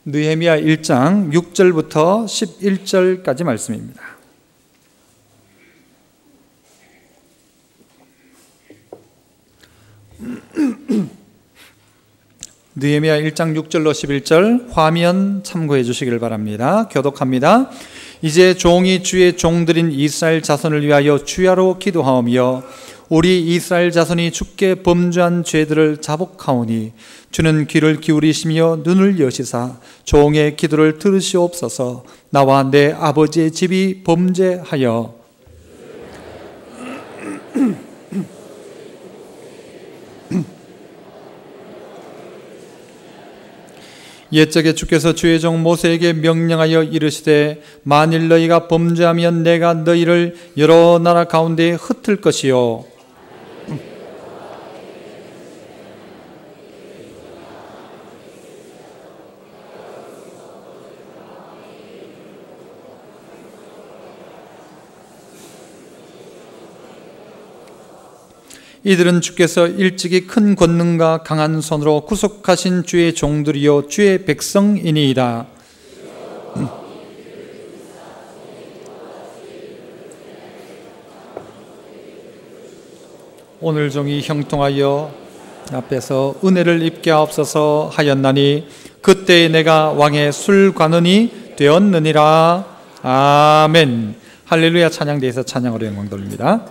느헤미야 1장 6절부터 11절까지 말씀입니다. 느헤미야 1장 6절로 11절 화면 참고해 주시길 바랍니다. 교독합니다. 이제 종이 주의 종들인 이스라엘 자손을 위하여 주야로 기도하오며 우리 이스라엘 자손이 주께 범죄한 죄들을 자복하오니 주는 귀를 기울이시며 눈을 여시사 종의 기도를 들으시옵소서. 나와 내 아버지의 집이 범죄하여 옛적에 주께서 주의 종 모세에게 명령하여 이르시되 만일 너희가 범죄하면 내가 너희를 여러 나라 가운데에 흩을 것이요 이들은 주께서 일찍이 큰 권능과 강한 손으로 구속하신 주의 종들이요 주의 백성이니이다. 오늘 종이 형통하여 앞에서 은혜를 입게 하옵소서 하였나니 그때 내가 왕의 술관원이 되었느니라. 아멘. 할렐루야. 찬양대에서 찬양으로 영광 돌립니다.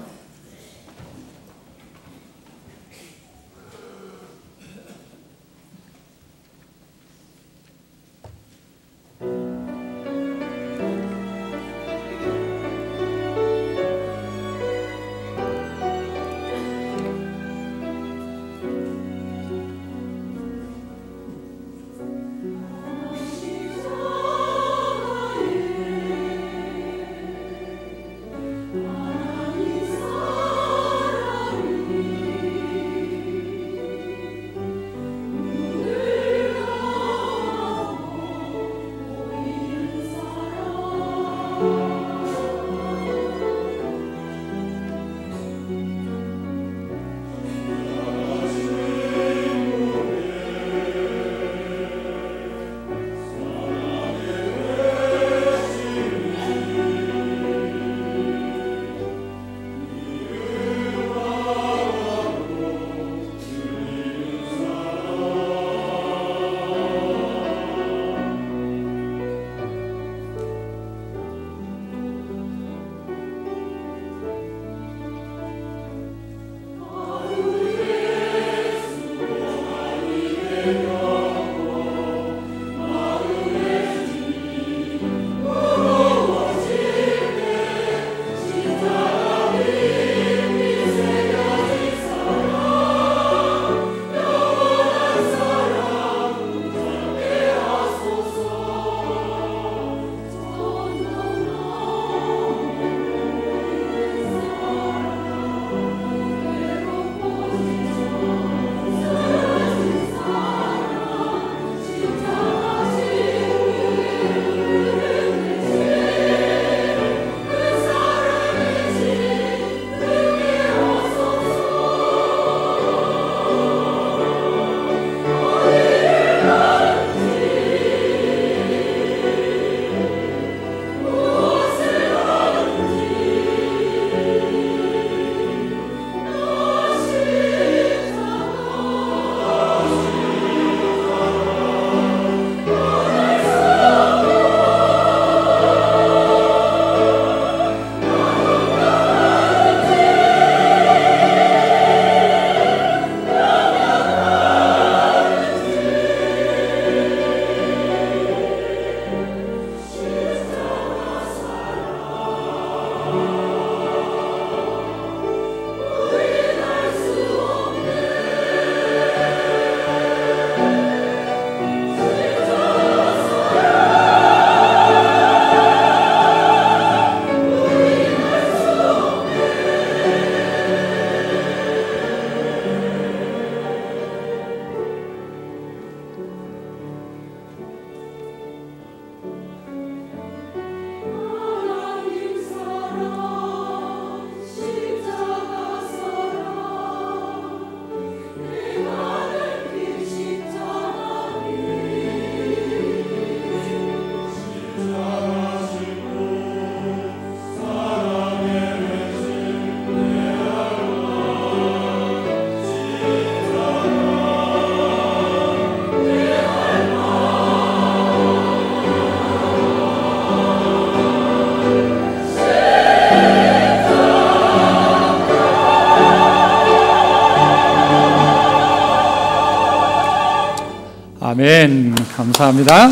아멘. 감사합니다.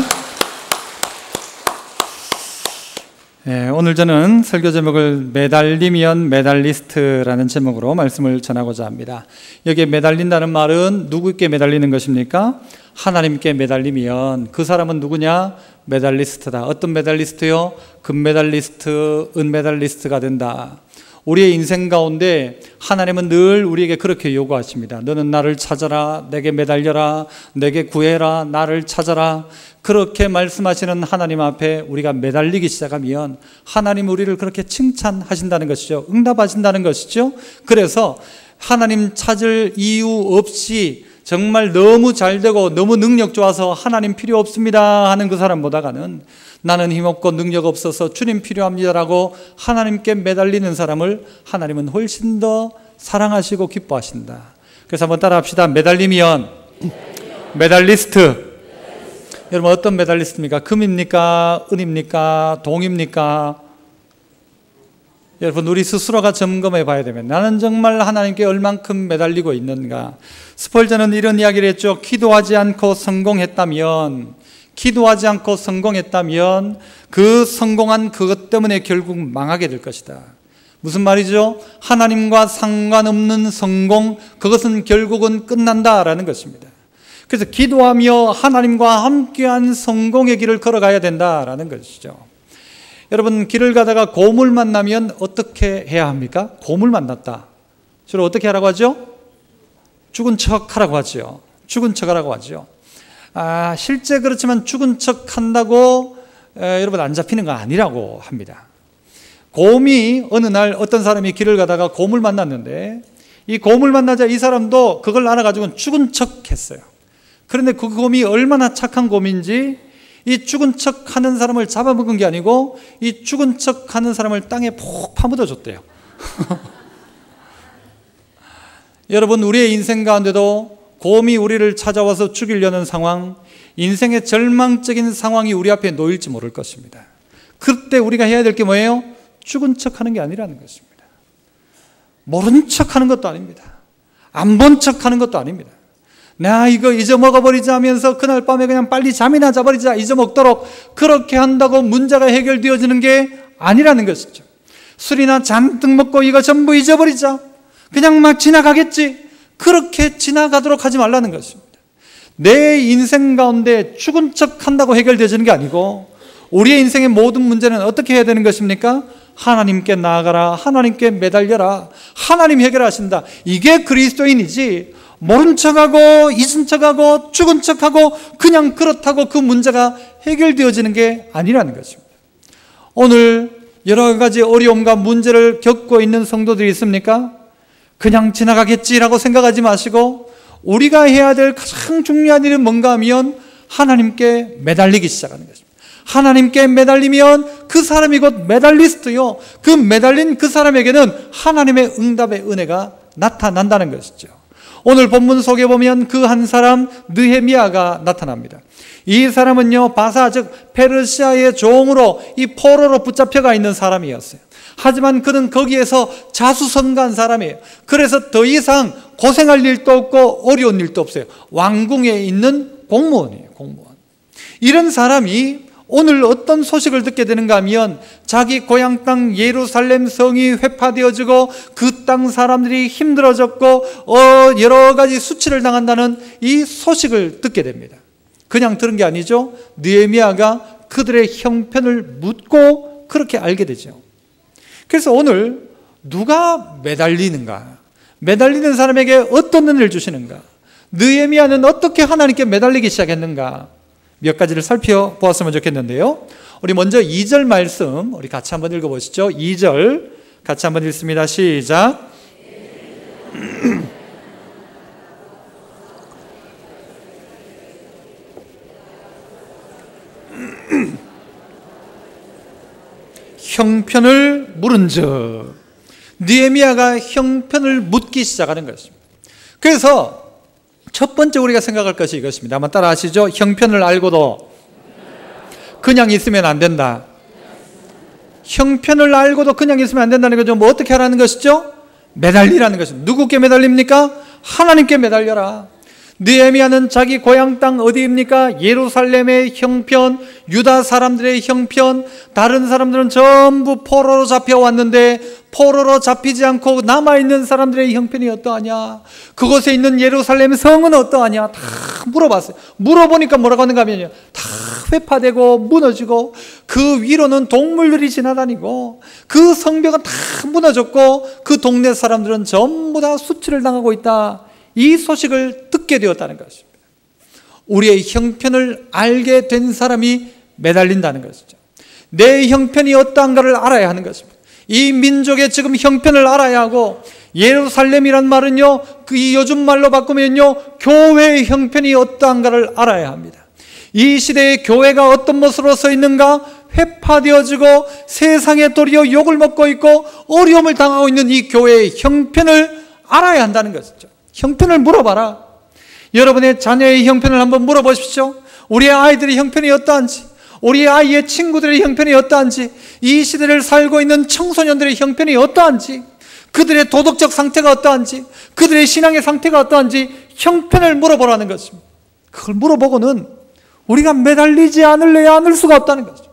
오늘 저는 설교 제목을 매달리면 메달리스트라는 제목으로 말씀을 전하고자 합니다. 여기에 매달린다는 말은 누구께 매달리는 것입니까? 하나님께 매달리면 그 사람은 누구냐? 메달리스트다. 어떤 메달리스트요? 금메달리스트, 은메달리스트가 된다. 우리의 인생 가운데 하나님은 늘 우리에게 그렇게 요구하십니다. 너는 나를 찾아라, 내게 매달려라, 내게 구해라, 나를 찾아라. 그렇게 말씀하시는 하나님 앞에 우리가 매달리기 시작하면 하나님 우리를 그렇게 칭찬하신다는 것이죠. 응답하신다는 것이죠. 그래서 하나님 찾을 이유 없이 정말 너무 잘되고 너무 능력 좋아서 하나님 필요 없습니다 하는 그 사람보다는 나는 힘없고 능력 없어서 주님 필요합니다라고 하나님께 매달리는 사람을 하나님은 훨씬 더 사랑하시고 기뻐하신다. 그래서 한번 따라합시다. 매달리면 메달리스트. 여러분 어떤 메달리스트입니까? 금입니까? 은입니까? 동입니까? 여러분 우리 스스로가 점검해 봐야 됩니다. 나는 정말 하나님께 얼만큼 매달리고 있는가? 스펄전은 이런 이야기를 했죠. 기도하지 않고 성공했다면 그 성공한 그것 때문에 결국 망하게 될 것이다. 무슨 말이죠? 하나님과 상관없는 성공, 그것은 결국은 끝난다라는 것입니다. 그래서 기도하며 하나님과 함께한 성공의 길을 걸어가야 된다라는 것이죠. 여러분 길을 가다가 곰을 만나면 어떻게 해야 합니까? 곰을 만났다. 주로 어떻게 하라고 하죠? 죽은 척 하라고 하죠. 죽은 척 하라고 하죠. 실제 그렇지만 죽은 척 한다고 여러분 안 잡히는 거 아니라고 합니다. 곰이 어느 날 어떤 사람이 길을 가다가 곰을 만났는데 이 곰을 만나자 이 사람도 그걸 알아가지고 죽은 척 했어요. 그런데 그 곰이 얼마나 착한 곰인지 이 죽은 척 하는 사람을 잡아먹은 게 아니고 이 죽은 척 하는 사람을 땅에 푹 파묻어 줬대요. 여러분 우리의 인생 가운데도 곰이 우리를 찾아와서 죽이려는 상황, 인생의 절망적인 상황이 우리 앞에 놓일지 모를 것입니다. 그때 우리가 해야 될 게 뭐예요? 죽은 척하는 게 아니라는 것입니다. 모른 척하는 것도 아닙니다. 안 본 척하는 것도 아닙니다. 나 이거 잊어먹어버리자 하면서 그날 밤에 그냥 빨리 잠이나 자버리자, 잊어먹도록 그렇게 한다고 문제가 해결되어지는 게 아니라는 것이죠. 술이나 잔뜩 먹고 이거 전부 잊어버리자, 그냥 막 지나가겠지, 그렇게 지나가도록 하지 말라는 것입니다. 내 인생 가운데 죽은 척 한다고 해결되어지는 게 아니고 우리의 인생의 모든 문제는 어떻게 해야 되는 것입니까? 하나님께 나아가라, 하나님께 매달려라, 하나님 해결하신다. 이게 그리스도인이지 모른 척하고 잊은 척하고 죽은 척하고 그냥 그렇다고 그 문제가 해결되어지는 게 아니라는 것입니다. 오늘 여러 가지 어려움과 문제를 겪고 있는 성도들이 있습니까? 그냥 지나가겠지라고 생각하지 마시고 우리가 해야 될 가장 중요한 일은 뭔가 하면 하나님께 매달리기 시작하는 것입니다. 하나님께 매달리면 그 사람이 곧 메달리스트요, 그 매달린 그 사람에게는 하나님의 응답의 은혜가 나타난다는 것이죠. 오늘 본문 속에 보면 그 한 사람 느헤미야가 나타납니다. 이 사람은요 바사 즉 페르시아의 종으로 이 포로로 붙잡혀가 있는 사람이었어요. 하지만 그는 거기에서 자수성가한 사람이에요. 그래서 더 이상 고생할 일도 없고 어려운 일도 없어요. 왕궁에 있는 공무원이에요. 공무원. 이런 사람이 오늘 어떤 소식을 듣게 되는가 하면 자기 고향 땅 예루살렘 성이 회파되어지고 그 땅 사람들이 힘들어졌고 여러 가지 수치를 당한다는 이 소식을 듣게 됩니다. 그냥 들은 게 아니죠. 느헤미야가 그들의 형편을 묻고 그렇게 알게 되죠. 그래서 오늘 누가 매달리는가? 매달리는 사람에게 어떤 은혜를 주시는가? 느헤미야는 어떻게 하나님께 매달리기 시작했는가? 몇 가지를 살펴보았으면 좋겠는데요. 우리 먼저 2절 말씀 우리 같이 한번 읽어보시죠. 2절 같이 한번 읽습니다. 시작. 형편을 물은즉, 느헤미야가 형편을 묻기 시작하는 것입니다. 그래서 첫 번째 우리가 생각할 것이 이것입니다. 한번 따라 하시죠. 형편을 알고도 그냥 있으면 안 된다. 형편을 알고도 그냥 있으면 안 된다는 거죠. 뭐 어떻게 하라는 것이죠? 매달리라는 것입니다. 누구께 매달립니까? 하나님께 매달려라. 느헤미야는 자기 고향 땅 어디입니까? 예루살렘의 형편, 유다 사람들의 형편, 다른 사람들은 전부 포로로 잡혀왔는데 포로로 잡히지 않고 남아있는 사람들의 형편이 어떠하냐? 그곳에 있는 예루살렘 성은 어떠하냐? 다 물어봤어요. 물어보니까 뭐라고 하는가 하면요, 다 회파되고 무너지고 그 위로는 동물들이 지나다니고 그 성벽은 다 무너졌고 그 동네 사람들은 전부 다 수치를 당하고 있다. 이 소식을 듣게 되었다는 것입니다. 우리의 형편을 알게 된 사람이 매달린다는 것이죠. 내 형편이 어떠한가를 알아야 하는 것입니다. 이 민족의 지금 형편을 알아야 하고, 예루살렘이란 말은요, 이 요즘 말로 바꾸면요, 교회의 형편이 어떠한가를 알아야 합니다. 이 시대의 교회가 어떤 모습으로 서 있는가? 회파되어지고 세상에 도리어 욕을 먹고 있고 어려움을 당하고 있는 이 교회의 형편을 알아야 한다는 것이죠. 형편을 물어봐라. 여러분의 자녀의 형편을 한번 물어보십시오. 우리의 아이들의 형편이 어떠한지, 우리 아이의 친구들의 형편이 어떠한지, 이 시대를 살고 있는 청소년들의 형편이 어떠한지, 그들의 도덕적 상태가 어떠한지, 그들의 신앙의 상태가 어떠한지 형편을 물어보라는 것입니다. 그걸 물어보고는 우리가 매달리지 않을 수가 없다는 거죠.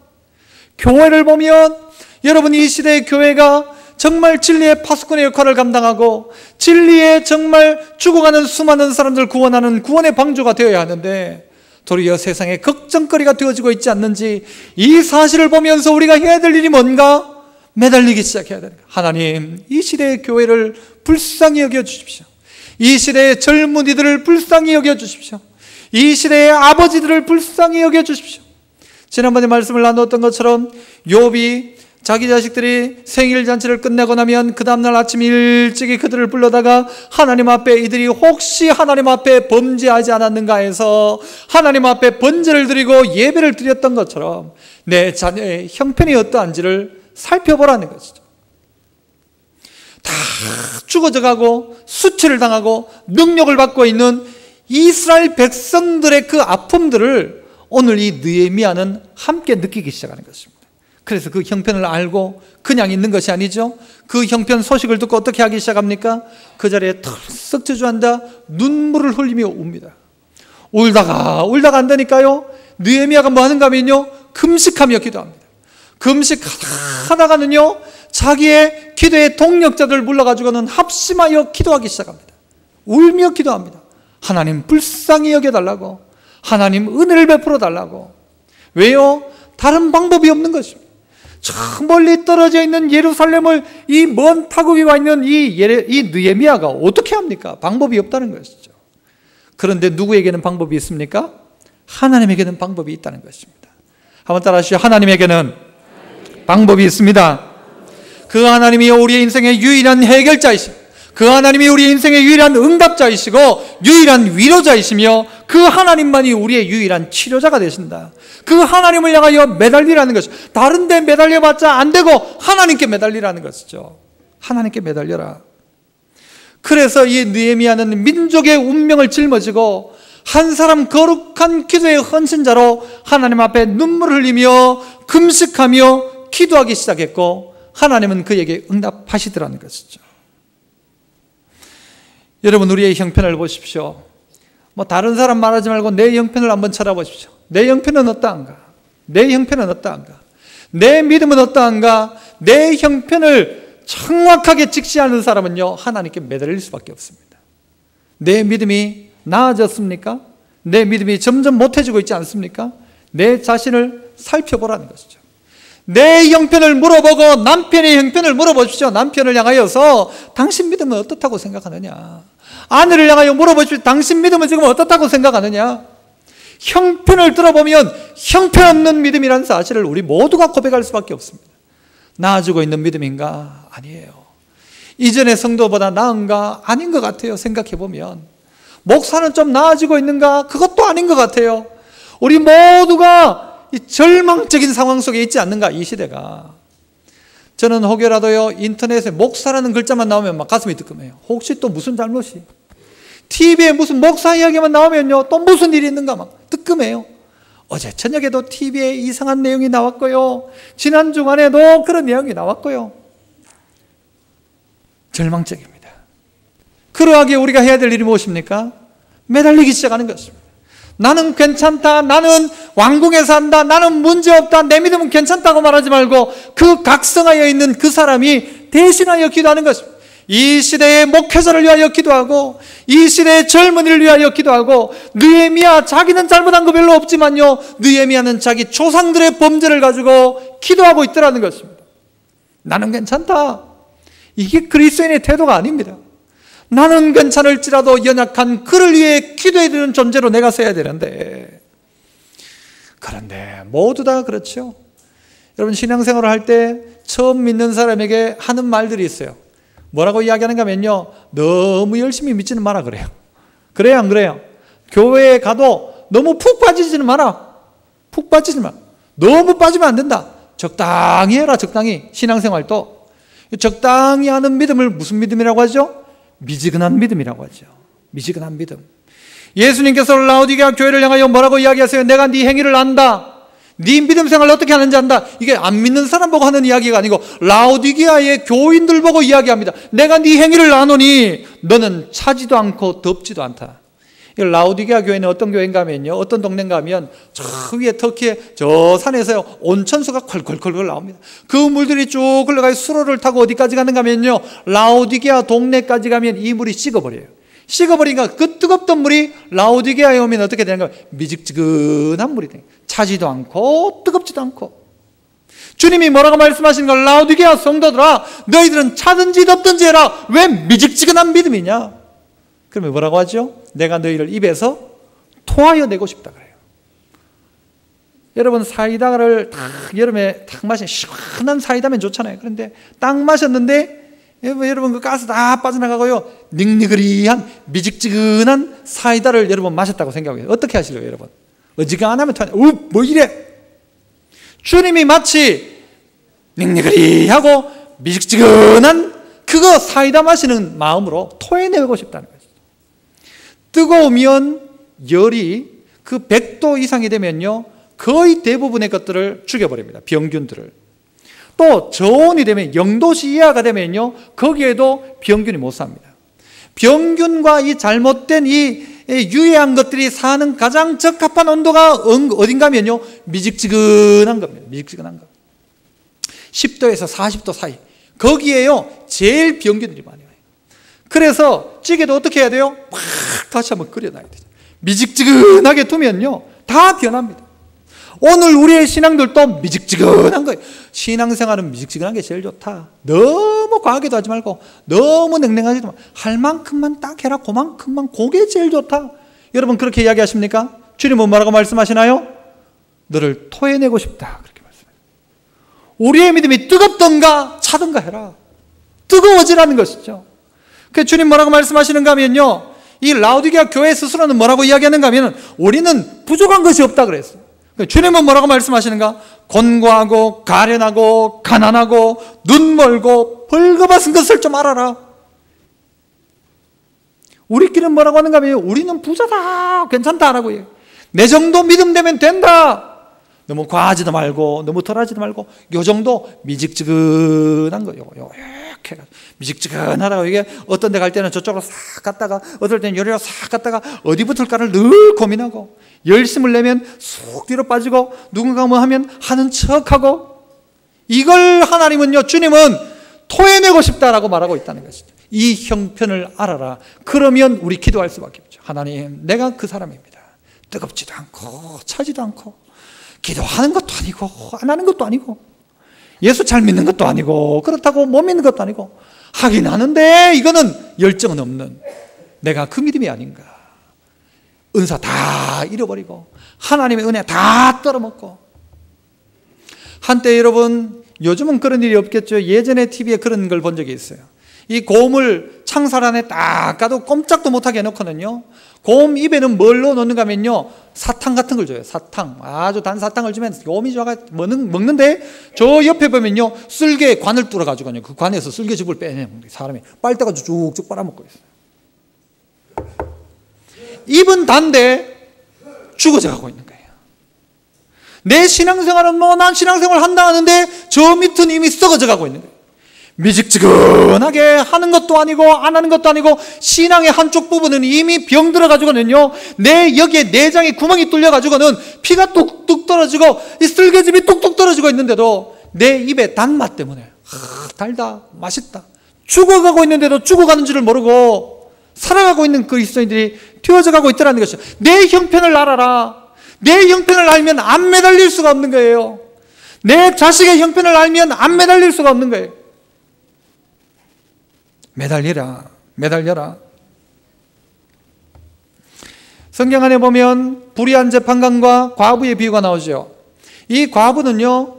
교회를 보면 여러분, 이 시대의 교회가 정말 진리의 파수꾼의 역할을 감당하고 진리에 정말 죽어가는 수많은 사람들 구원하는 구원의 방주가 되어야 하는데 도리어 세상에 걱정거리가 되어지고 있지 않는지, 이 사실을 보면서 우리가 해야 될 일이 뭔가? 매달리기 시작해야 됩니다. 하나님, 이 시대의 교회를 불쌍히 여겨주십시오. 이 시대의 젊은이들을 불쌍히 여겨주십시오. 이 시대의 아버지들을 불쌍히 여겨주십시오. 지난번에 말씀을 나누었던 것처럼 욥이 자기 자식들이 생일잔치를 끝내고 나면 그 다음날 아침 일찍이 그들을 불러다가 하나님 앞에 이들이 혹시 하나님 앞에 범죄하지 않았는가 해서 하나님 앞에 번제를 드리고 예배를 드렸던 것처럼 내 자녀의 형편이 어떠한지를 살펴보라는 것이죠. 다 죽어져 가고 수치를 당하고 능력을 받고 있는 이스라엘 백성들의 그 아픔들을 오늘 이 느헤미야는 함께 느끼기 시작하는 것입니다. 그래서 그 형편을 알고 그냥 있는 것이 아니죠. 그 형편 소식을 듣고 어떻게 하기 시작합니까? 그 자리에 털썩 주저앉아 눈물을 흘리며 웁니다. 울다가 안 되니까요, 느헤미야가 뭐 하는가 하면요, 금식하며 기도합니다. 금식하다가는요, 자기의 기도의 동력자들을 불러가지고는 합심하여 기도하기 시작합니다. 울며 기도합니다. 하나님 불쌍히 여겨달라고, 하나님 은혜를 베풀어 달라고. 왜요? 다른 방법이 없는 것입니다. 저 멀리 떨어져 있는 예루살렘을 이 먼 타국에 와 있는 이 느헤미야가 어떻게 합니까? 방법이 없다는 것이죠. 그런데 누구에게는 방법이 있습니까? 하나님에게는 방법이 있다는 것입니다. 한번 따라 하시죠. 하나님에게는 방법이 있습니다. 그 하나님이 우리의 인생의 유일한 해결자이시고, 그 하나님이 우리의 인생의 유일한 응답자이시고 유일한 위로자이시며 그 하나님만이 우리의 유일한 치료자가 되신다. 그 하나님을 향하여 매달리라는 것이죠. 다른 데 매달려봤자 안 되고 하나님께 매달리라는 것이죠. 하나님께 매달려라. 그래서 이 느헤미야는 민족의 운명을 짊어지고 한 사람 거룩한 기도의 헌신자로 하나님 앞에 눈물을 흘리며 금식하며 기도하기 시작했고, 하나님은 그에게 응답하시더라는 것이죠. 여러분, 우리의 형편을 보십시오. 뭐 다른 사람 말하지 말고 내 형편을 한번 찾아보십시오. 내 형편은 어떠한가? 내 형편은 어떠한가? 내 믿음은 어떠한가? 내 형편을 정확하게 직시하는 사람은요, 하나님께 매달릴 수밖에 없습니다. 내 믿음이 나아졌습니까? 내 믿음이 점점 못해지고 있지 않습니까? 내 자신을 살펴보라는 것이죠. 내 형편을 물어보고 남편의 형편을 물어보십시오. 남편을 향하여서 당신 믿음은 어떻다고 생각하느냐? 아내를 향하여 물어보십시오. 당신 믿음은 지금 어떻다고 생각하느냐? 형편을 들어보면 형편없는 믿음이라는 사실을 우리 모두가 고백할 수밖에 없습니다. 나아지고 있는 믿음인가? 아니에요. 이전의 성도보다 나은가? 아닌 것 같아요. 생각해보면. 목사는 좀 나아지고 있는가? 그것도 아닌 것 같아요. 우리 모두가 이 절망적인 상황 속에 있지 않는가, 이 시대가. 저는 혹여라도요, 인터넷에 목사라는 글자만 나오면 막 가슴이 뜨끔해요. 혹시 또 무슨 잘못이? TV에 무슨 목사 이야기만 나오면요, 또 무슨 일이 있는가 막 뜨끔해요. 어제 저녁에도 TV에 이상한 내용이 나왔고요, 지난 주간에도 그런 내용이 나왔고요. 절망적입니다. 그러하기에 우리가 해야 될 일이 무엇입니까? 매달리기 시작하는 것입니다. 나는 괜찮다, 나는 왕궁에 산다, 나는 문제없다, 내 믿음은 괜찮다고 말하지 말고 그 각성하여 있는 그 사람이 대신하여 기도하는 것입니다. 이 시대의 목회자를 위하여 기도하고 이 시대의 젊은이를 위하여 기도하고, 느헤미야 자기는 잘못한 거 별로 없지만요, 느헤미야는 자기 조상들의 범죄를 가지고 기도하고 있더라는 것입니다. 나는 괜찮다, 이게 그리스도인의 태도가 아닙니다. 나는 괜찮을지라도 연약한 그를 위해 기도해야 되는 존재로 내가 서야 되는데, 그런데 모두 다 그렇죠. 여러분, 신앙생활을 할 때 처음 믿는 사람에게 하는 말들이 있어요. 뭐라고 이야기하는가 하면요, 너무 열심히 믿지는 마라 그래요. 그래요, 안 그래요? 교회에 가도 너무 푹 빠지지는 마라. 푹 빠지지 마. 너무 빠지면 안 된다. 적당히 해라, 적당히. 신앙생활도 적당히 하는 믿음을 무슨 믿음이라고 하죠? 미지근한 믿음이라고 하죠. 미지근한 믿음. 예수님께서 라오디게아 교회를 향하여 뭐라고 이야기하세요? 내가 네 행위를 안다, 네 믿음 생활을 어떻게 하는지 안다. 이게 안 믿는 사람 보고 하는 이야기가 아니고 라오디게아의 교인들 보고 이야기합니다. 내가 네 행위를 아노니 너는 차지도 않고 덥지도 않다. 라오디게아 교회는 어떤 교회인가 하면요, 어떤 동네인가 하면 저 위에 터키의 저 산에서요, 온천수가 콸콸콸 나옵니다. 그 물들이 쭉 흘러가서 수로를 타고 어디까지 가는가 하면요, 라오디게아 동네까지 가면 이 물이 식어버려요. 식어버리니까 그 뜨겁던 물이 라오디게아에 오면 어떻게 되는가? 미직지근한 물이 돼요. 차지도 않고 뜨겁지도 않고. 주님이 뭐라고 말씀하시는 걸? 라오디게아 성도들아, 너희들은 차든지 덥든지 해라. 왜 미직지근한 믿음이냐? 그러면 뭐라고 하죠? 내가 너희를 입에서 토하여 내고 싶다 그래요. 여러분, 사이다를 딱 여름에 딱 마시면 시원한 사이다면 좋잖아요. 그런데 딱 마셨는데 여러분 그 가스 다 빠져나가고요, 닝니그리한 미직지근한 사이다를 여러분 마셨다고 생각해요. 어떻게 하시려고 여러분? 어지간하면 뭐 이래? 주님이 마치 닝니그리하고 미직지근한 그거 사이다 마시는 마음으로 토해내고 싶다는 거죠. 뜨거우면 열이 그 100도 이상이 되면요, 거의 대부분의 것들을 죽여버립니다. 병균들을. 또 저온이 되면 0도씨 이하가 되면요, 거기에도 병균이 못 삽니다. 병균과 이 잘못된 이 유해한 것들이 사는 가장 적합한 온도가 어딘가 하면요, 미직지근한 겁니다. 미직지근한 거. 10도에서 40도 사이. 거기에요, 제일 병균들이 많이 와요. 그래서 찌개도 어떻게 해야 돼요? 팍 다시 한번 끓여놔야 돼요. 미직지근하게 두면요, 다 변합니다. 오늘 우리의 신앙들도 미직지근한 거예요. 신앙생활은 미직지근한 게 제일 좋다. 너무 과하게도 하지 말고 너무 냉랭하지도 말고 할 만큼만 딱 해라. 그만큼만, 그게 제일 좋다. 여러분 그렇게 이야기하십니까? 주님은 뭐라고 말씀하시나요? 너를 토해내고 싶다, 그렇게 말씀해요. 우리의 믿음이 뜨겁던가 차던가 해라. 뜨거워지라는 것이죠. 그 주님 뭐라고 말씀하시는가 하면요, 이 라오디게아 교회 스스로는 뭐라고 이야기하는가 하면 우리는 부족한 것이 없다 그랬어요. 주님은 뭐라고 말씀하시는가? 곤고하고 가련하고 가난하고 눈멀고 벌거벗은 것을 좀 알아라. 우리끼리는 뭐라고 하는가 하면 우리는 부자다, 괜찮다라고 해요. 내 정도 믿음 되면 된다. 너무 과하지도 말고 너무 덜하지도 말고 요 정도 미직지근한 거예요. 이렇게 미직지근하다고. 이게 어떤 데 갈 때는 저쪽으로 싹 갔다가 어떨 때는 요리로 싹 갔다가 어디 붙을까를 늘 고민하고, 열심을 내면 쑥 뒤로 빠지고, 누군가 뭐 하면 하는 척하고, 이걸 하나님은요, 주님은 토해내고 싶다라고 말하고 있다는 것이죠. 이 형편을 알아라. 그러면 우리 기도할 수밖에 없죠. 하나님, 내가 그 사람입니다. 뜨겁지도 않고 차지도 않고, 기도하는 것도 아니고 안 하는 것도 아니고, 예수 잘 믿는 것도 아니고 그렇다고 못 믿는 것도 아니고, 하긴 하는데 이거는 열정은 없는 내가 그 믿음이 아닌가. 은사 다 잃어버리고 하나님의 은혜 다 떨어먹고. 한때 여러분, 요즘은 그런 일이 없겠죠. 예전에 TV에 그런 걸 본 적이 있어요. 이 곰을 창살 안에 딱 가도 꼼짝도 못하게 해놓고는요, 곰 입에는 뭘로 넣는가 하면요, 사탕 같은 걸 줘요. 사탕, 아주 단 사탕을 주면 곰이 좋아가 먹는데, 저 옆에 보면요, 쓸개 관을 뚫어가지고요, 그 관에서 쓸개즙을 빼내는 사람이 빨대가 쭉쭉 빨아먹고 있어요. 입은 단데 죽어져 가고 있는 거예요. 내 신앙생활은 뭐 난 신앙생활 한다 하는데 저 밑은 이미 썩어져 가고 있는 거예요. 미직지근하게 하는 것도 아니고 안 하는 것도 아니고 신앙의 한쪽 부분은 이미 병들어가지고는요, 내 여기에 내장에 구멍이 뚫려가지고는 피가 뚝뚝 떨어지고 이 쓸개즙이 뚝뚝 떨어지고 있는데도 내 입에 단맛 때문에 달다, 맛있다, 죽어가고 있는데도 죽어가는 줄을 모르고 살아가고 있는 그리스도인들이 되어져가고 있다는 것이죠. 내 형편을 알아라. 내 형편을 알면 안 매달릴 수가 없는 거예요. 내 자식의 형편을 알면 안 매달릴 수가 없는 거예요. 매달리라, 매달려라. 성경 안에 보면 불의한 재판관과 과부의 비유가 나오죠. 이 과부는요,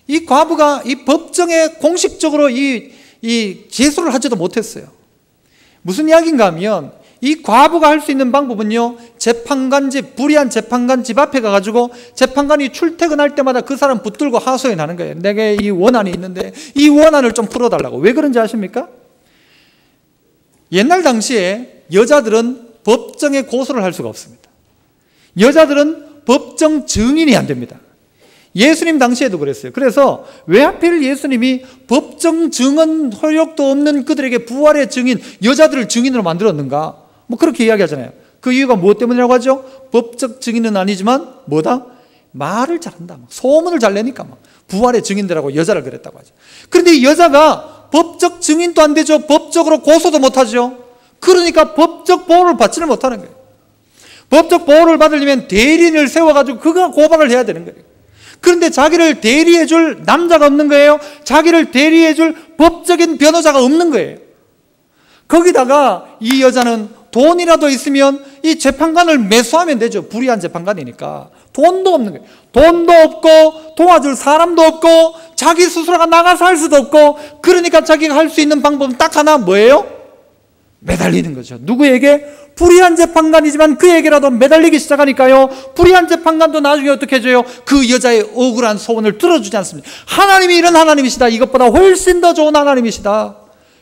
이 과부가 이 법정에 공식적으로 이 제소를 하지도 못했어요. 무슨 이야기인가 하면 이 과부가 할 수 있는 방법은요, 재판관 집, 불의한 재판관 집 앞에 가가지고 재판관이 출퇴근할 때마다 그 사람 붙들고 하소연 하는 거예요. 내게 이 원한이 있는데 이 원한을 좀 풀어달라고. 왜 그런지 아십니까? 옛날 당시에 여자들은 법정에 고소를 할 수가 없습니다. 여자들은 법정 증인이 안 됩니다. 예수님 당시에도 그랬어요. 그래서 왜 하필 예수님이 법정 증언 효력도 없는 그들에게 부활의 증인, 여자들을 증인으로 만들었는가? 뭐 그렇게 이야기하잖아요. 그 이유가 무엇 때문이라고 하죠? 법적 증인은 아니지만 뭐다? 말을 잘한다. 소문을 잘 내니까 막 부활의 증인들하고 여자를 그랬다고 하죠. 그런데 이 여자가 법적 증인도 안 되죠. 법적으로 고소도 못하죠. 그러니까 법적 보호를 받지를 못하는 거예요. 법적 보호를 받으려면 대리인을 세워가지고 그가 고발을 해야 되는 거예요. 그런데 자기를 대리해 줄 남자가 없는 거예요. 자기를 대리해 줄 법적인 변호자가 없는 거예요. 거기다가 이 여자는 돈이라도 있으면 이 재판관을 매수하면 되죠. 불의한 재판관이니까. 돈도 없는 거예요. 돈도 없고 도와줄 사람도 없고 자기 스스로가 나가서 할 수도 없고, 그러니까 자기가 할 수 있는 방법은 딱 하나, 뭐예요? 매달리는 거죠. 누구에게? 불의한 재판관이지만 그에게라도 매달리기 시작하니까요, 불의한 재판관도 나중에 어떻게 해줘요? 그 여자의 억울한 소원을 들어주지 않습니다. 하나님이 이런 하나님이시다. 이것보다 훨씬 더 좋은 하나님이시다.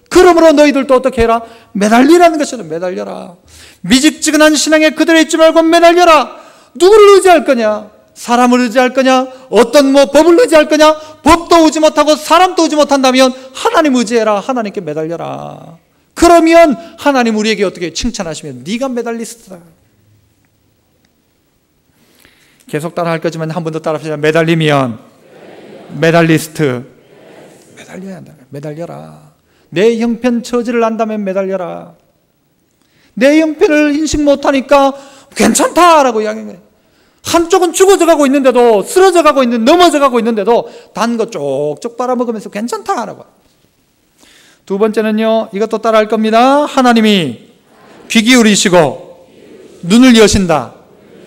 그러므로 너희들도 어떻게 해라? 매달리라는 것이다. 매달려라. 미직지근한 신앙에 그대로 있지 말고 매달려라. 누구를 의지할 거냐? 사람을 의지할 거냐? 어떤 법을 의지할 거냐? 법도 의지 못하고 사람도 의지 못한다면 하나님 의지해라. 하나님께 매달려라. 그러면 하나님 우리에게 어떻게 칭찬하시면 네가 메달리스트다. 계속 따라 할 거지만 한 번 더 따라 합시다. 매달리면 메달리스트. 매달려야 한다. 매달려라. 내 형편 처지를 안다면 매달려라. 내 형편을 인식 못하니까 괜찮다라고 이야기해요. 한쪽은 죽어져 가고 있는데도, 쓰러져 가고 있는, 넘어져 가고 있는데도 단 거 쪽쪽 빨아먹으면서 괜찮다라고. 두 번째는요, 이것도 따라 할 겁니다. 하나님이 귀 기울이시고 눈을 여신다.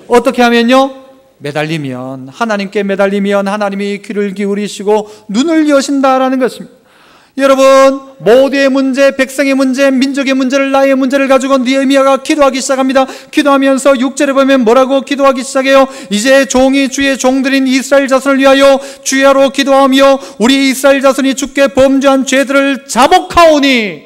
어떻게 하면요? 매달리면, 하나님께 매달리면 하나님이 귀를 기울이시고 눈을 여신다라는 것입니다. 여러분, 모두의 문제, 백성의 문제, 민족의 문제를, 나의 문제를 가지고 느헤미야가 기도하기 시작합니다. 기도하면서 6절에 보면 뭐라고 기도하기 시작해요? 이제 종이 주의 종들인 이스라엘 자손을 위하여 주야로 기도하며 우리 이스라엘 자손이 주께 범죄한 죄들을 자복하오니,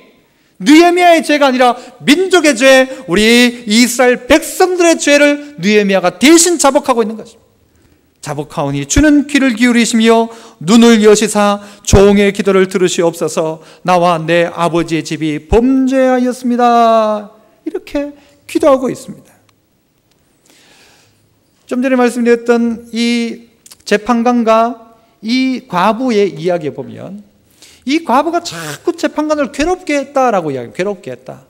느헤미야의 죄가 아니라 민족의 죄, 우리 이스라엘 백성들의 죄를 느헤미야가 대신 자복하고 있는 것입니다. 자복하오니 주는 귀를 기울이시며 눈을 여시사 종의 기도를 들으시옵소서. 나와 내 아버지의 집이 범죄하였습니다. 이렇게 기도하고 있습니다. 좀 전에 말씀드렸던 이 재판관과 이 과부의 이야기에 보면 이 과부가 자꾸 재판관을 괴롭게 했다라고 이야기해요. 괴롭게 했다.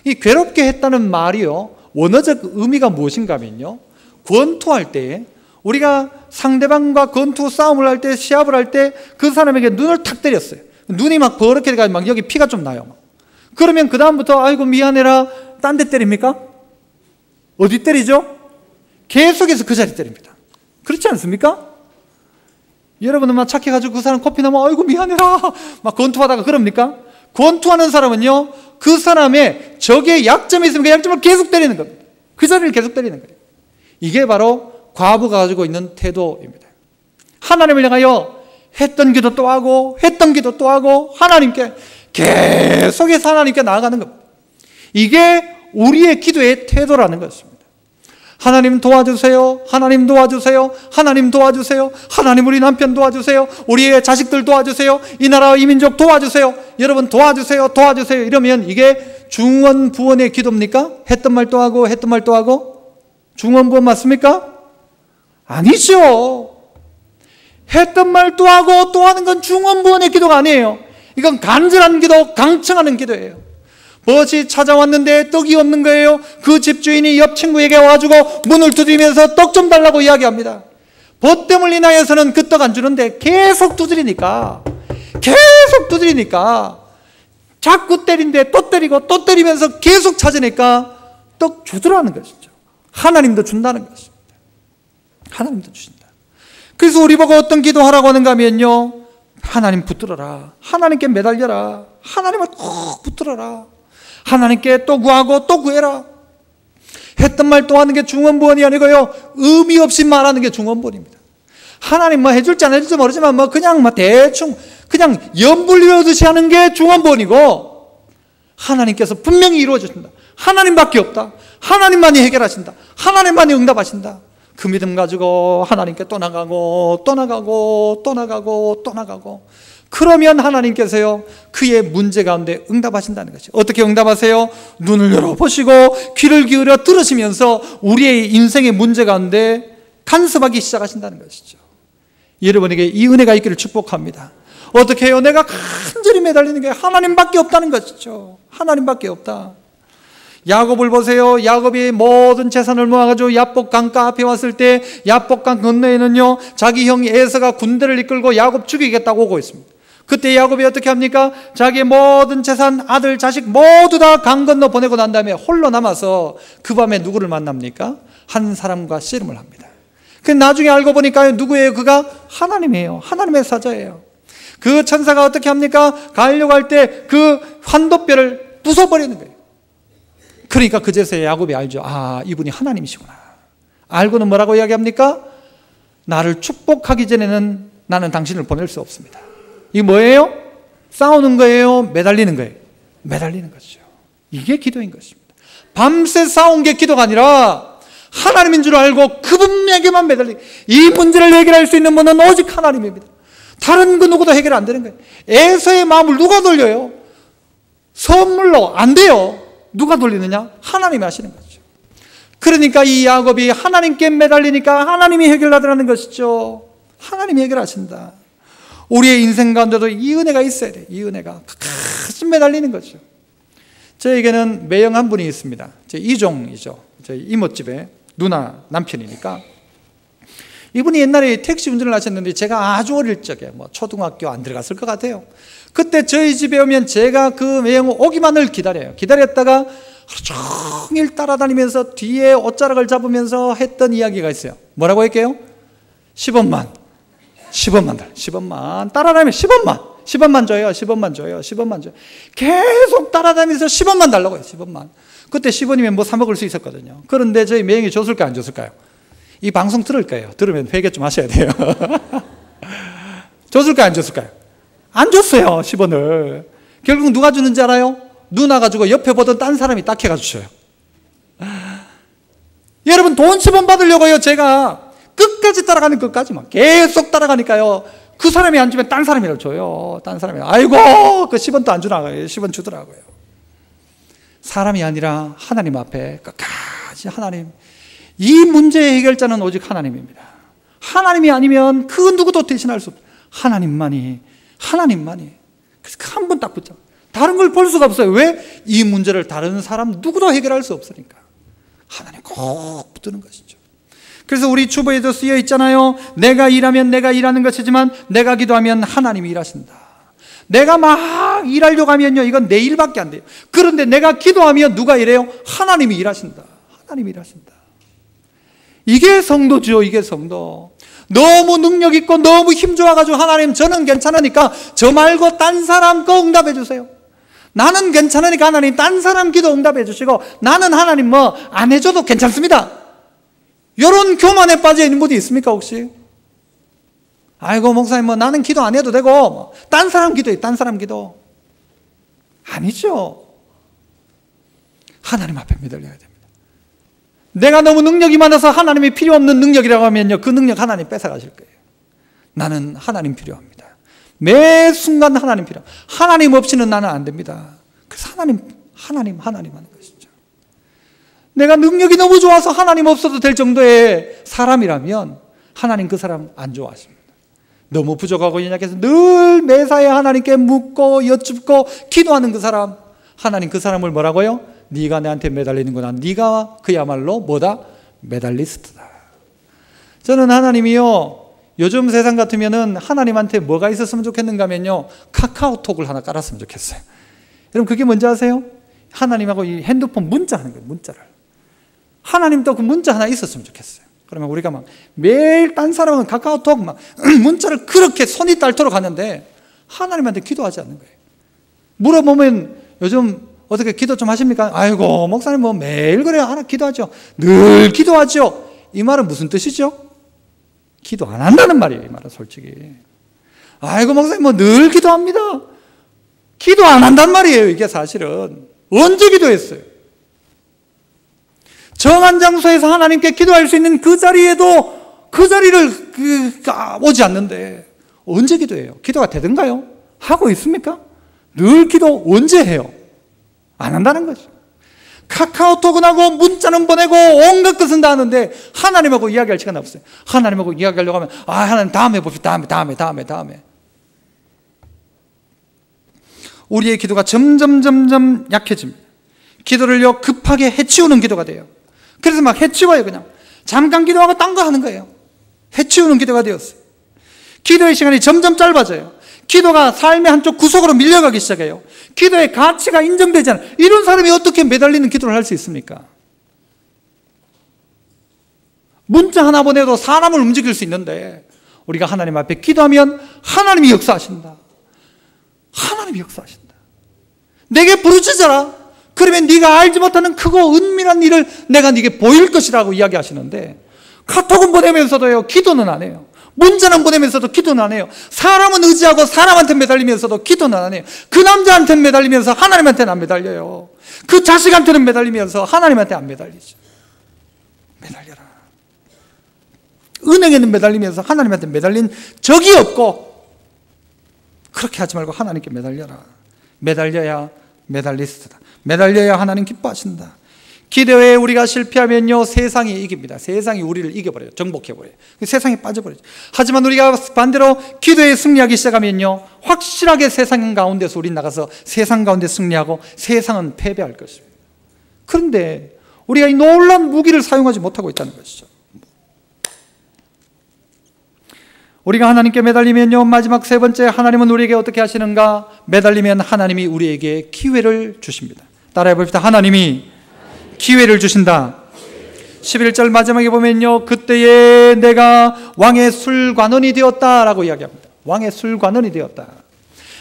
이 괴롭게 했다는 말이요, 원어적 의미가 무엇인가 하면요, 권투할 때 우리가 상대방과 권투 싸움을 할 때, 시합을 할 때 그 사람에게 눈을 탁 때렸어요. 눈이 막 버럭게 돼가지고 막 여기 피가 좀 나요. 그러면 그 다음부터 아이고 미안해라, 딴 데 때립니까? 어디 때리죠? 계속해서 그 자리 때립니다. 그렇지 않습니까? 여러분은 막 착해가지고 그 사람 코피 나면 아이고 미안해라 막 권투하다가 그럽니까? 권투하는 사람은요, 그 사람의 적의 약점이 있으면 그 약점을 계속 때리는 겁니다. 그 자리를 계속 때리는 거예요. 이게 바로 과부가 가지고 있는 태도입니다. 하나님을 향하여 했던 기도 또 하고 했던 기도 또 하고 하나님께 계속해서 하나님께 나아가는 겁니다. 이게 우리의 기도의 태도라는 것입니다. 하나님 도와주세요. 하나님 도와주세요. 하나님 도와주세요. 하나님 우리 남편 도와주세요. 우리의 자식들 도와주세요. 이 나라 이 민족 도와주세요. 여러분 도와주세요. 도와주세요. 이러면 이게 중언부언의 기도입니까? 했던 말 또 하고 했던 말 또 하고? 중언부언 맞습니까? 아니죠. 했던 말 또 하고 또 하는 건 중언부언의 기도가 아니에요. 이건 간절한 기도, 강청하는 기도예요. 벗이 찾아왔는데 떡이 없는 거예요. 그 집주인이 옆 친구에게 와가지고 문을 두드리면서 떡 좀 달라고 이야기합니다. 벗 때문에 인하여서는 그 떡 안 주는데 계속 두드리니까 자꾸 때린데 또 때리고 또 때리면서 계속 찾으니까 떡 주더라는 것이죠. 하나님도 준다는 것입니다. 하나님도 주신다. 그래서 우리 보고 어떤 기도하라고 하는가 하면요, 하나님 붙들어라. 하나님께 매달려라. 하나님을 꼭 붙들어라. 하나님께 또 구하고 또 구해라. 했던 말 또 하는 게 중언부언이 아니고요, 의미 없이 말하는 게 중언부언입니다. 하나님 뭐 해줄지 안 해줄지 모르지만 뭐 그냥 뭐 대충 그냥 연불리우듯이 하는 게 중언부언이고, 하나님께서 분명히 이루어주신다. 하나님밖에 없다. 하나님만이 해결하신다. 하나님만이 응답하신다. 그 믿음 가지고 하나님께 또 나가고 또 나가고 또 나가고 또 나가고, 그러면 하나님께서요 그의 문제 가운데 응답하신다는 것이죠. 어떻게 응답하세요? 눈을 열어보시고 귀를 기울여 들으시면서 우리의 인생의 문제 가운데 간섭하기 시작하신다는 것이죠. 여러분에게 이 은혜가 있기를 축복합니다. 어떻게 해요? 내가 간절히 매달리는 게 하나님밖에 없다는 것이죠. 하나님밖에 없다. 야곱을 보세요. 야곱이 모든 재산을 모아가지고 야복 강가 앞에 왔을 때 야복 강 건너에는요 자기 형 에서가 군대를 이끌고 야곱 죽이겠다고 오고 있습니다. 그때 야곱이 어떻게 합니까? 자기의 모든 재산, 아들, 자식 모두 다 강 건너 보내고 난 다음에 홀로 남아서 그 밤에 누구를 만납니까? 한 사람과 씨름을 합니다. 그 나중에 알고 보니까 누구예요? 그가 하나님이에요. 하나님의 사자예요. 그 천사가 어떻게 합니까? 가려고 할 때 그 환도뼈를 부숴버리는 거예요. 그러니까 그제서야 야곱이 알죠. 아, 이분이 하나님이시구나. 알고는 뭐라고 이야기합니까? 나를 축복하기 전에는 나는 당신을 보낼 수 없습니다. 이게 뭐예요? 싸우는 거예요? 매달리는 거예요? 매달리는 거죠. 이게 기도인 것입니다. 밤새 싸운 게 기도가 아니라 하나님인 줄 알고 그분에게만 매달리고, 이 문제를 해결할 수 있는 분은 오직 하나님입니다. 다른 그 누구도 해결 안 되는 거예요. 에서의 마음을 누가 돌려요? 선물로 안 돼요. 누가 돌리느냐? 하나님이 하시는 거죠. 그러니까 이 야곱이 하나님께 매달리니까 하나님이 해결하더라는 것이죠. 하나님이 해결하신다. 우리의 인생 가운데도 이 은혜가 있어야 돼요. 이 은혜가 끝까지 매달리는 거죠. 저에게는 매형 한 분이 있습니다. 제 이종이죠. 저희 이모집에 누나 남편이니까. 이분이 옛날에 택시 운전을 하셨는데 제가 아주 어릴 적에 뭐 초등학교 안 들어갔을 것 같아요. 그때 저희 집에 오면 제가 그 매형 오기만을 기다려요. 기다렸다가 하루 종일 따라다니면서 뒤에 옷자락을 잡으면서 했던 이야기가 있어요. 뭐라고 할게요? 10원만 따라다니면 10원만 줘요. 10원만 줘요. 10원만 줘요. 계속 따라다니면서 10원만 달라고 해요. 10원만. 그때 10원이면 뭐 사 먹을 수 있었거든요. 그런데 저희 매형이 줬을까요? 안 줬을까요? 이 방송 들을 거예요. 들으면 회개 좀 하셔야 돼요. 줬을까요? 안 줬을까요? 안 줬어요. 10원을. 결국 누가 주는지 알아요? 누나가 주고 옆에 보던 딴 사람이 딱 해가 주셔요. 여러분, 돈 10원 받으려고요. 제가 끝까지 따라가는 것까지만 계속 따라가니까요. 그 사람이 안 주면 딴 사람이라고 줘요. 딴 사람이. 아이고, 그 10원도 안 주나가요. 10원 주더라고요. 사람이 아니라 하나님 앞에 끝까지 하나님. 이 문제의 해결자는 오직 하나님입니다. 하나님이 아니면 그 누구도 대신할 수 없어요. 하나님만이. 그래서 한 번 딱 붙잡아. 다른 걸 볼 수가 없어요. 왜? 이 문제를 다른 사람 누구도 해결할 수 없으니까. 하나님 꼭 붙드는 것이죠. 그래서 우리 주보에도 쓰여 있잖아요. 내가 일하면 내가 일하는 것이지만 내가 기도하면 하나님이 일하신다. 내가 막 일하려고 하면요, 이건 내 일밖에 안 돼요. 그런데 내가 기도하면 누가 일해요? 하나님이 일하신다. 하나님이 일하신다. 이게 성도죠. 이게 성도. 너무 능력 있고 너무 힘 좋아가지고 하나님 저는 괜찮으니까 저 말고 딴 사람 거 응답해 주세요. 나는 괜찮으니까 하나님 딴 사람 기도 응답해 주시고 나는 하나님 뭐 안 해줘도 괜찮습니다. 이런 교만에 빠져 있는 분이 있습니까 혹시? 아이고 목사님 뭐 나는 기도 안 해도 되고 뭐, 딴 사람 기도해. 딴 사람 기도. 아니죠. 하나님 앞에 매달려야 됩니다. 내가 너무 능력이 많아서 하나님이 필요 없는 능력이라고 하면요, 그 능력 하나님 뺏어가실 거예요. 나는 하나님 필요합니다. 매 순간 하나님 필요. 하나님 없이는 나는 안 됩니다. 그래서 하나님 하는 것이죠. 내가 능력이 너무 좋아서 하나님 없어도 될 정도의 사람이라면 하나님 그 사람 안 좋아하십니다. 너무 부족하고 연약해서 늘 매사에 하나님께 묻고 여쭙고 기도하는 그 사람, 하나님 그 사람을 뭐라고요? 네가 내한테 매달리는구나. 네가 그야말로 뭐다? 메달리스트다. 저는 하나님이요, 요즘 세상 같으면은 하나님한테 뭐가 있었으면 좋겠는가 하면요, 카카오톡을 하나 깔았으면 좋겠어요. 여러분 그게 뭔지 아세요? 하나님하고 이 핸드폰 문자하는 거예요. 문자를. 하나님도 그 문자 하나 있었으면 좋겠어요. 그러면 우리가 막 매일 딴 사람은 카카오톡 막 문자를 그렇게 손이 닳도록 하는데 하나님한테 기도하지 않는 거예요. 물어보면 요즘 어떻게 기도 좀 하십니까? 아이고 목사님 뭐 매일 그래요. 하나 기도하죠. 늘 기도하죠. 이 말은 무슨 뜻이죠? 기도 안 한다는 말이에요. 이 말은 솔직히. 아이고 목사님 뭐 늘 기도합니다. 기도 안 한단 말이에요. 이게 사실은. 언제 기도했어요? 정한 장소에서 하나님께 기도할 수 있는 그 자리에도 그 자리를 오지 않는데 언제 기도해요? 기도가 되든가요? 하고 있습니까? 늘 기도 언제 해요? 안 한다는 거죠. 카카오톡은 하고 문자는 보내고 온갖 것은 다 하는데 하나님하고 이야기할 시간 없어요. 하나님하고 이야기하려고 하면 하나님 다음에 봅시다. 다음에. 우리의 기도가 점점 약해집니다. 기도를요 급하게 해치우는 기도가 돼요. 그래서 막 해치워요. 그냥 잠깐 기도하고 딴 거 하는 거예요. 해치우는 기도가 되었어요. 기도의 시간이 점점 짧아져요. 기도가 삶의 한쪽 구석으로 밀려가기 시작해요. 기도의 가치가 인정되지 않아요. 이런 사람이 어떻게 매달리는 기도를 할 수 있습니까? 문자 하나 보내도 사람을 움직일 수 있는데 우리가 하나님 앞에 기도하면 하나님이 역사하신다. 하나님이 역사하신다. 내게 부르짖어라. 그러면 네가 알지 못하는 크고 은밀한 일을 내가 네게 보일 것이라고 이야기하시는데 카톡은 보내면서도요 기도는 안 해요. 문자는 보내면서도 기도는 안 해요. 사람은 의지하고 사람한테 매달리면서도 기도는 안 해요. 그 남자한테는 매달리면서 하나님한테는 안 매달려요. 그 자식한테는 매달리면서 하나님한테 안 매달리죠. 매달려라. 은행에는 매달리면서 하나님한테 매달린 적이 없고 그렇게 하지 말고 하나님께 매달려라. 매달려야 메달리스트다. 매달려야 하나님 기뻐하신다. 기도에 우리가 실패하면요 세상이 이깁니다. 세상이 우리를 이겨버려요. 정복해버려요. 세상에 빠져버리죠. 하지만 우리가 반대로 기도에 승리하기 시작하면요 확실하게 세상 가운데서 우리 나가서 세상 가운데 승리하고 세상은 패배할 것입니다. 그런데 우리가 이 놀라운 무기를 사용하지 못하고 있다는 것이죠. 우리가 하나님께 매달리면요 마지막 세 번째, 하나님은 우리에게 어떻게 하시는가? 매달리면 하나님이 우리에게 기회를 주십니다. 따라해 봅시다. 하나님이 기회를 주신다. 11절 마지막에 보면요 그때에 내가 왕의 술관원이 되었다라고 이야기합니다. 왕의 술관원이 되었다.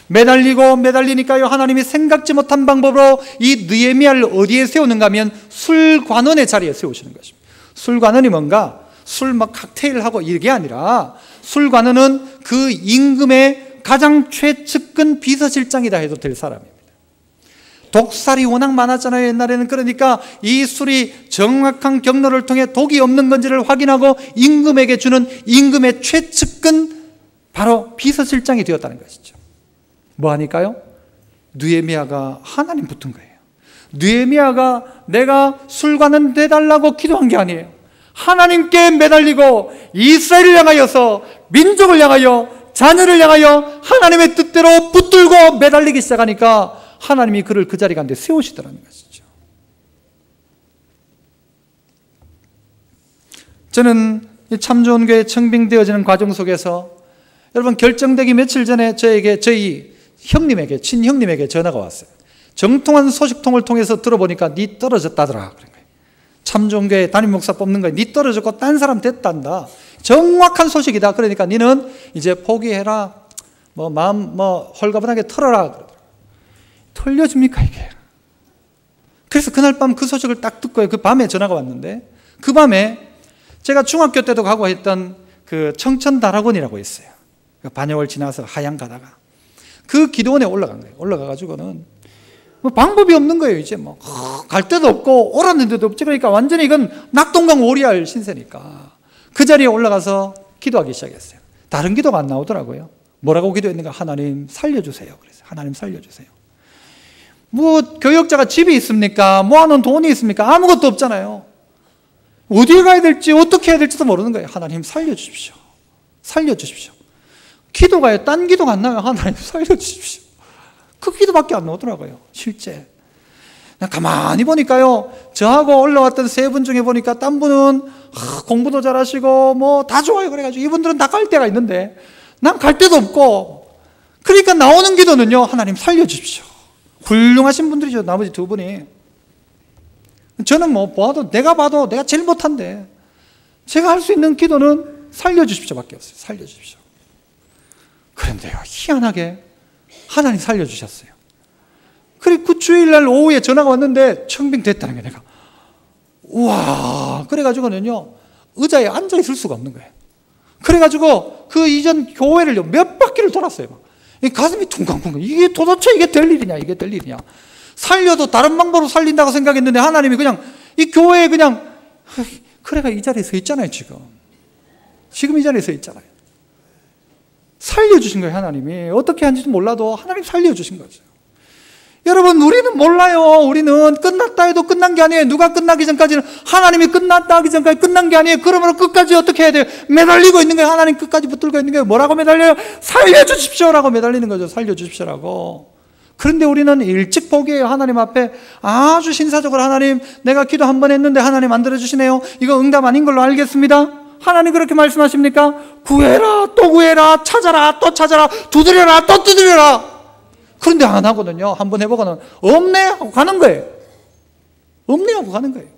매달리니까요 하나님이 생각지 못한 방법으로 이 느헤미야를 어디에 세우는가 하면 술관원의 자리에 세우시는 것입니다. 술관원이 뭔가? 술 막 칵테일하고 이게 아니라 술관원은 그 임금의 가장 최측근 비서실장이다 해도 될 사람입니다. 독살이 워낙 많았잖아요 옛날에는. 그러니까 이 술이 정확한 경로를 통해 독이 없는 건지를 확인하고 임금에게 주는 임금의 최측근 바로 비서실장이 되었다는 것이죠. 뭐 하니까요? 느헤미야가 하나님 붙은 거예요. 느헤미야가 내가 술관원 돼달라고 기도한 게 아니에요. 하나님께 매달리고 이스라엘을 향하여서 민족을 향하여 자녀를 향하여 하나님의 뜻대로 붙들고 매달리기 시작하니까 하나님이 그를 그 자리 가운데 세우시더라는 것이죠. 저는 참 좋은 교회 청빙되어지는 과정 속에서 여러분 결정되기 며칠 전에 저희 형님에게 친형님에게 전화가 왔어요. 정통한 소식통을 통해서 들어보니까 니 떨어졌다더라. 참 좋은 교회 담임 목사 뽑는 거야. 니 떨어졌고 딴 사람 됐단다. 정확한 소식이다. 그러니까 니는 이제 포기해라. 마음 홀가분하게 털어라. 털려줍니까 이게? 그래서 그날 밤 그 소식을 딱 듣고 그 밤에 전화가 왔는데 그 밤에 제가 중학교 때도 가고 했던 그 청천다락원이라고 있어요. 반야월 지나서 하양 가다가 그 기도원에 올라간 거예요. 올라가가지고는 뭐 방법이 없는 거예요. 이제 뭐 갈 데도 없고 오라는 데도 없지. 그러니까 완전히 이건 낙동강 오리알 신세니까 그 자리에 올라가서 기도하기 시작했어요. 다른 기도가 안 나오더라고요. 뭐라고 기도했는가? 하나님 살려주세요. 그래서 하나님 살려주세요. 뭐 교역자가 집이 있습니까? 모아놓은 돈이 있습니까? 아무것도 없잖아요. 어디에 가야 될지 어떻게 해야 될지도 모르는 거예요. 하나님 살려주십시오. 살려주십시오. 기도가 딴 기도가 안 나와요. 하나님 살려주십시오. 그 기도밖에 안 나오더라고요. 실제 가만히 보니까요, 저하고 올라왔던 세 분 중에 보니까 딴 분은 공부도 잘하시고 뭐 다 좋아요. 그래가지고 이분들은 다 갈 데가 있는데 난 갈 데도 없고, 그러니까 나오는 기도는요, 하나님 살려주십시오. 훌륭하신 분들이죠. 나머지 두 분이. 저는 뭐 봐도 내가 제일 못한데 제가 할 수 있는 기도는 살려주십시오 밖에 없어요. 살려주십시오. 그런데요, 희한하게 하나님 살려주셨어요. 그리고 그 주일날 오후에 전화가 왔는데 청빙됐다는 게, 내가 우와, 그래가지고는요 의자에 앉아 있을 수가 없는 거예요. 그래가지고 그 이전 교회를 몇 바퀴를 돌았어요. 이 가슴이 퉁강퉁강. 이게 도대체 이게 될 일이냐, 이게 될 일이냐. 살려도 다른 방법으로 살린다고 생각했는데 하나님이 그냥 이 교회에 그냥, 그래가 이 자리에 서 있잖아요. 지금 이 자리에 서 있잖아요. 살려주신 거예요. 하나님이 어떻게 한지도 몰라도 하나님 살려주신 거죠. 여러분, 우리는 몰라요. 우리는 끝났다 해도 끝난 게 아니에요. 누가 끝나기 전까지는, 하나님이 끝났다 하기 전까지 끝난 게 아니에요. 그러므로 끝까지 어떻게 해야 돼요? 매달리고 있는 거예요. 하나님 끝까지 붙들고 있는 거예요. 뭐라고 매달려요? 살려주십시오라고 매달리는 거죠. 살려주십시오라고. 그런데 우리는 일찍 포기해요. 하나님 앞에 아주 신사적으로, 하나님 내가 기도 한 번 했는데 하나님 안 들어주시네요. 이거 응답 아닌 걸로 알겠습니다. 하나님 그렇게 말씀하십니까? 구해라, 또 구해라, 찾아라, 또 찾아라, 두드려라, 또 두드려라. 그런데 안 하거든요. 한번 해보고는 없네 하고 가는 거예요. 없네 하고 가는 거예요.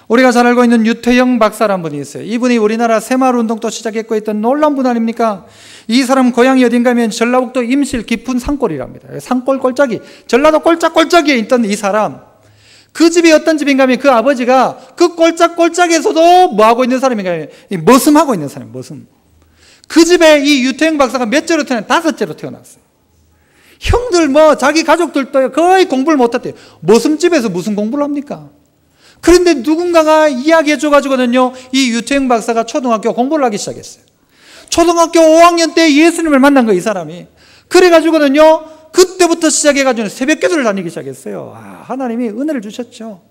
우리가 잘 알고 있는 유태영 박사라는 분이 있어요. 이분이 우리나라 새마을운동도 시작했고 있던 놀라운 분 아닙니까? 이 사람 고향이 어딘가 하면 전라북도 임실 깊은 산골이랍니다. 산골 꼴짝이, 전라도 꼴짝꼴짝이에 있던 이 사람, 그 집이 어떤 집인가 하면 그 아버지가 그 꼴짝꼴짝에서도 뭐 하고 있는 사람인가 하면 머슴하고 있는 사람, 머슴. 그 집에 이 유태영 박사가 몇째로 태어났어요? 5째로 태어났어요. 형들 뭐 자기 가족들도 거의 공부를 못했대요. 머슴집에서 무슨 공부를 합니까? 그런데 누군가가 이야기해 줘가지고는요, 이 유태영 박사가 초등학교 공부를 하기 시작했어요. 초등학교 5학년 때 예수님을 만난 거예요, 이 사람이. 그래가지고는요, 그때부터 시작해가지고 새벽 기도를 다니기 시작했어요. 하나님이 은혜를 주셨죠.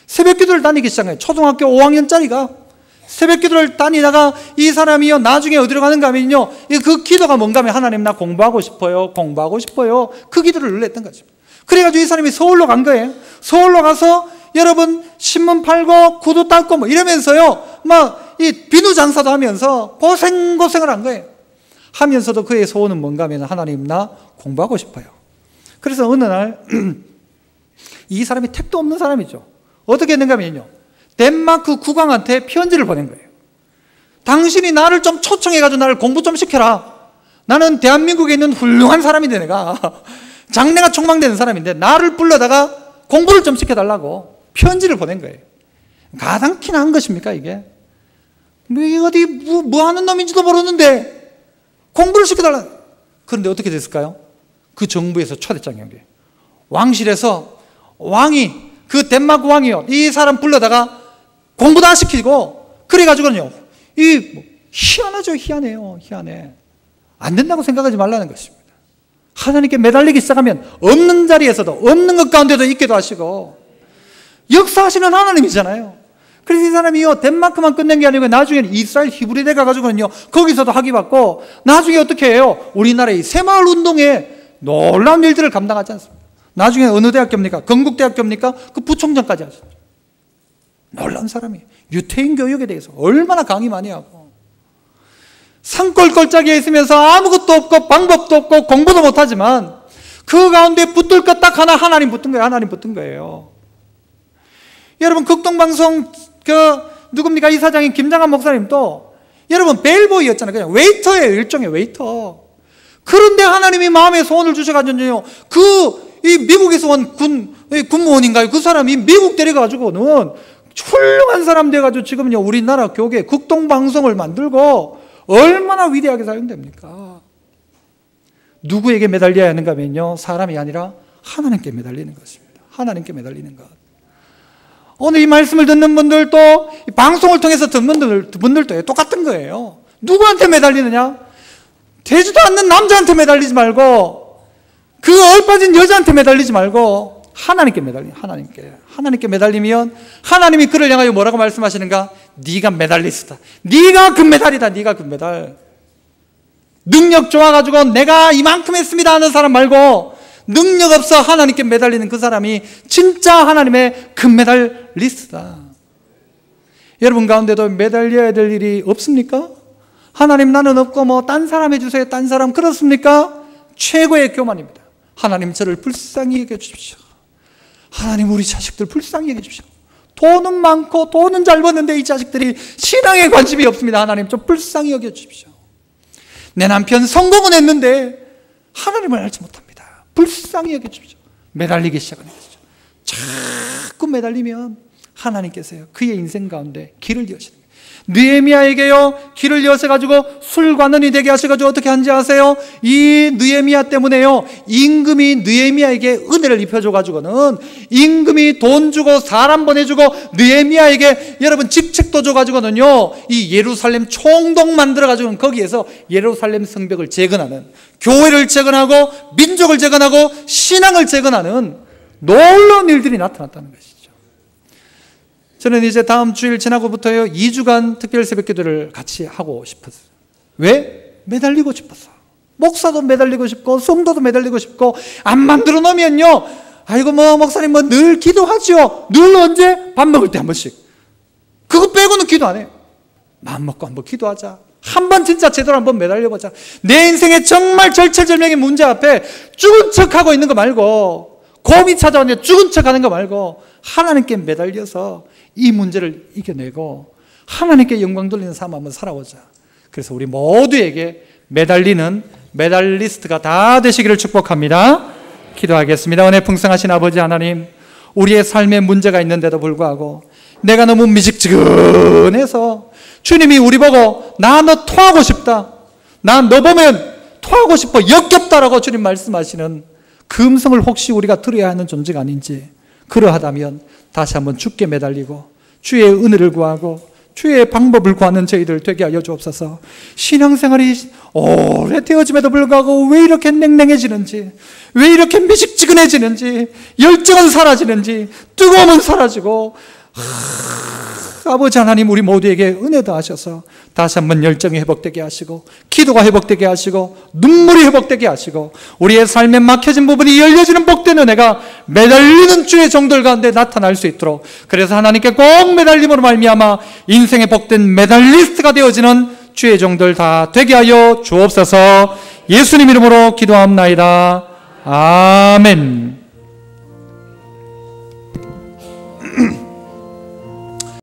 새벽 기도를 다니기 시작해요. 초등학교 5학년짜리가 새벽 기도를 다니다가 이 사람이요, 나중에 어디로 가는가 하면요, 그 기도가 뭔가 하면, 하나님 나 공부하고 싶어요, 공부하고 싶어요. 그 기도를 늘 했던 거죠. 그래가지고 이 사람이 서울로 간 거예요. 서울로 가서 여러분 신문 팔고 구두 닦고 뭐 이러면서요, 막 이 비누 장사도 하면서 고생을 한 거예요. 하면서도 그의 소원은 뭔가 하면, 하나님 나 공부하고 싶어요. 그래서 어느 날 이 사람이 택도 없는 사람이죠. 어떻게 했는가 하면요, 덴마크 국왕한테 편지를 보낸 거예요. 당신이 나를 좀 초청해가지고 나를 공부 좀 시켜라. 나는 대한민국에 있는 훌륭한 사람인데, 내가 장래가 촉망되는 사람인데 나를 불러다가 공부를 좀 시켜달라고 편지를 보낸 거예요. 가당키나 한 것입니까 이게? 어디 뭐 하는 놈인지도 모르는데 공부를 시켜달라. 그런데 어떻게 됐을까요? 그 정부에서 초대장이 온 거예요. 왕실에서 왕이, 그 덴마크 왕이요, 이 사람 불러다가 공부 다 시키고, 그래가지고는요, 희한하죠. 희한해요. 희한해. 안 된다고 생각하지 말라는 것입니다. 하나님께 매달리기 시작하면 없는 자리에서도, 없는 것 가운데도 있기도 하시고, 역사하시는 하나님이잖아요. 그래서 이 사람이요, 덴마크만 끝낸 게 아니고 나중에는 이스라엘 히브리대 가가지고는요, 거기서도 학위받고, 나중에 어떻게 해요? 우리나라의 새마을 운동에 놀라운 일들을 감당하지 않습니다. 나중에 어느 대학교입니까? 건국대학교입니까? 그 부총장까지 하셨죠. 놀라운 사람이에요. 유태인 교육에 대해서 얼마나 강의 많이 하고, 산골꼴짝이에 있으면서 아무것도 없고 방법도 없고 공부도 못하지만 그 가운데 붙들 것 딱 하나, 하나님 붙은 거예요. 하나님 붙은 거예요. 여러분, 극동방송 누굽니까? 이사장인 김장한 목사님도 여러분 벨보이였잖아요. 그냥 웨이터예요. 일종의 웨이터. 그런데 하나님이 마음에 소원을 주셔가지고요, 이 미국에서 온 군무원인가요? 그 사람이 미국 데려가지고는 훌륭한 사람 돼가지고 지금요, 우리나라 교계 극동방송을 만들고 얼마나 위대하게 사용됩니까? 누구에게 매달려야 하는가 하면요, 사람이 아니라 하나님께 매달리는 것입니다. 하나님께 매달리는 것. 오늘 이 말씀을 듣는 분들도, 방송을 통해서 듣는 분들도 똑같은 거예요. 누구한테 매달리느냐? 되지도 않는 남자한테 매달리지 말고, 그 얼빠진 여자한테 매달리지 말고 하나님께 매달리는, 하나님께 매달리면 하나님이 그를 향하여 뭐라고 말씀하시는가? 네가 메달리스트다. 네가 금메달이다. 네가 금메달. 능력 좋아가지고 내가 이만큼 했습니다 하는 사람 말고, 능력 없어 하나님께 매달리는 그 사람이 진짜 하나님의 금메달리스트다. 여러분 가운데도 매달려야 될 일이 없습니까? 하나님, 나는 없고 뭐 딴 사람 해주세요, 딴 사람, 그렇습니까? 최고의 교만입니다. 하나님, 저를 불쌍히 여겨주십시오. 하나님, 우리 자식들 불쌍히 여겨주십시오. 돈은 많고 돈은 잘 버는데 이 자식들이 신앙에 관심이 없습니다. 하나님, 좀 불쌍히 여겨주십시오. 내 남편 성공은 했는데 하나님을 알지 못합니다. 불쌍히 여겨주십시오. 매달리기 시작하는 것이죠. 자꾸 매달리면 하나님께서요, 그의 인생 가운데 길을 여시는 거예요. 느헤미야에게요, 길을 여셔가지고 술관원이 되게 하셔가지고 어떻게 한지 아세요? 이 느헤미야 때문에요, 임금이 느헤미야에게 은혜를 입혀줘가지고는, 임금이 돈 주고 사람 보내주고 느헤미야에게 여러분 직책도 줘가지고는요, 이 예루살렘 총독 만들어가지고는 거기에서 예루살렘 성벽을 재건하는, 교회를 재건하고 민족을 재건하고 신앙을 재건하는 놀라운 일들이 나타났다는 것이죠. 저는 이제 다음 주일 지나고부터요, 2주간 특별 새벽 기도를 같이 하고 싶었어요. 왜? 매달리고 싶었어. 목사도 매달리고 싶고 성도도 매달리고 싶고, 안 만들어 놓으면요, 아이고 뭐 목사님 뭐 늘 기도하죠. 늘 언제? 밥 먹을 때 한 번씩. 그거 빼고는 기도 안 해요. 마음 먹고 한번 기도하자. 한번 진짜 제대로 한번 매달려보자. 내 인생에 정말 절체절명의 문제 앞에 죽은 척하고 있는 거 말고, 곰이 찾아왔는데 죽은 척하는 거 말고 하나님께 매달려서 이 문제를 이겨내고 하나님께 영광 돌리는 삶 한번 살아보자. 그래서 우리 모두에게 매달리는 메달리스트가 다 되시기를 축복합니다. 기도하겠습니다. 은혜 풍성하신 아버지 하나님, 우리의 삶에 문제가 있는데도 불구하고 내가 너무 미직지근해서 주님이 우리 보고 나 너 토하고 싶다, 나 너 보면 토하고 싶어, 역겹다라고 주님 말씀하시는 그 음성을 혹시 우리가 들어야 하는 존재가 아닌지, 그러하다면 다시 한번 주께 매달리고 주의 은혜를 구하고 주의 방법을 구하는 저희들 되게 하여 주옵소서. 신앙생활이 오래 되어짐에도 불구하고 왜 이렇게 냉랭해지는지, 왜 이렇게 미식지근해지는지, 열정은 사라지는지, 뜨거움은 사라지고, 아버지 하나님, 우리 모두에게 은혜 더하셔서 다시 한번 열정이 회복되게 하시고, 기도가 회복되게 하시고, 눈물이 회복되게 하시고, 우리의 삶에 막혀진 부분이 열려지는 복된 은혜가 매달리는 주의 종들 가운데 나타날 수 있도록, 그래서 하나님께 꼭 매달림으로 말미암아 인생의 복된 메달리스트가 되어지는 주의 종들 다 되게 하여 주옵소서. 예수님 이름으로 기도합나이다. 아멘.